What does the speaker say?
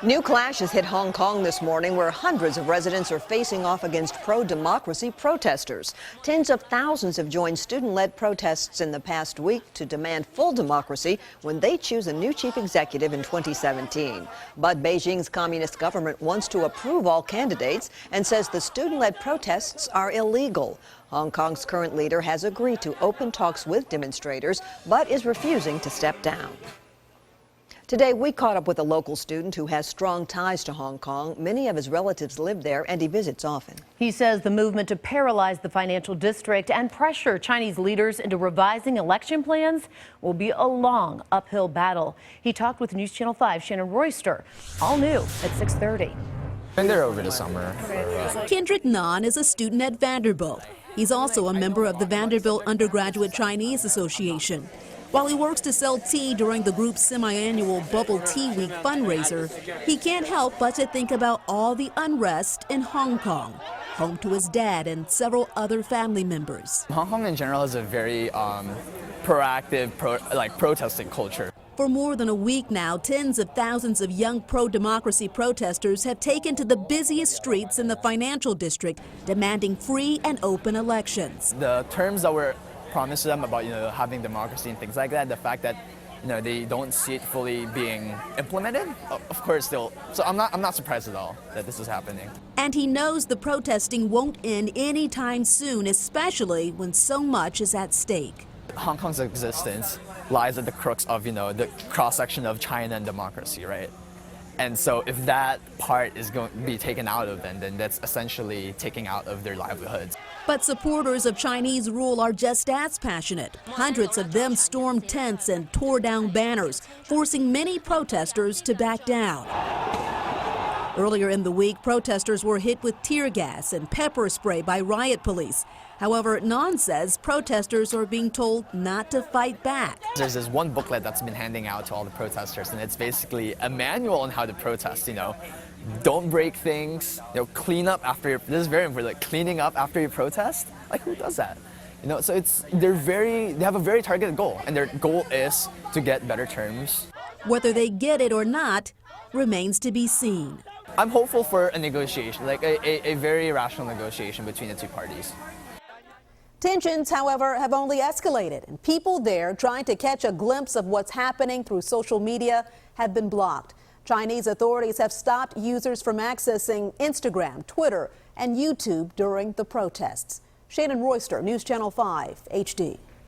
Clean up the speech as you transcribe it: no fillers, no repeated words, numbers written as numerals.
New clashes hit Hong Kong this morning, where hundreds of residents are facing off against pro-democracy protesters. Tens of thousands have joined student-led protests in the past week to demand full democracy when they choose a new chief executive in 2017. But Beijing's communist government wants to approve all candidates and says the student-led protests are illegal. Hong Kong's current leader has agreed to open talks with demonstrators, but is refusing to step down. Today, we caught up with a local student who has strong ties to Hong Kong. Many of his relatives live there, and he visits often. He says the movement to paralyze the financial district and pressure Chinese leaders into revising election plans will be a long uphill battle. He talked with News Channel 5's Shannon Royster. All new at 6:30. And they're over the summer. Kendrick Nan is a student at Vanderbilt. He's also a member of the Vanderbilt Undergraduate Chinese Association. While he works to sell tea during the group's semi-annual Bubble Tea Week fundraiser, he can't help but to think about all the unrest in Hong Kong, home to his dad and several other family members. Hong Kong in general is a very proactive, protesting culture. For more than a week now, tens of thousands of young pro-democracy protesters have taken to the busiest streets in the financial district, demanding free and open elections. The terms that were promised to them about having democracy and things like that, the fact that they don't see it fully being implemented, of course they'll. So I'm not surprised at all that this is happening. And he knows the protesting won't end anytime soon, especially when so much is at stake. Hong Kong's existence lies at the crux of the cross-section of China and democracy, right? And so if that part is going to be taken out of them, then that's essentially taking out of their livelihoods. But supporters of Chinese rule are just as passionate. Hundreds of them stormed tents and tore down banners, forcing many protesters to back down. Earlier in the week, protesters were hit with tear gas and pepper spray by riot police. However, Nan says protesters are being told not to fight back. There's this one booklet that's been handing out to all the protesters, and it's basically a manual on how to protest. Don't break things. Clean up after this is very important. Like cleaning up after you protest. Like who does that? So they have a very targeted goal, and their goal is to get better terms. Whether they get it or not remains to be seen. I'm hopeful for a negotiation, like a very rational negotiation between the two parties. Tensions, however, have only escalated, and people there trying to catch a glimpse of what's happening through social media have been blocked. Chinese authorities have stopped users from accessing Instagram, Twitter, and YouTube during the protests. Shannon Royster, News Channel 5 HD.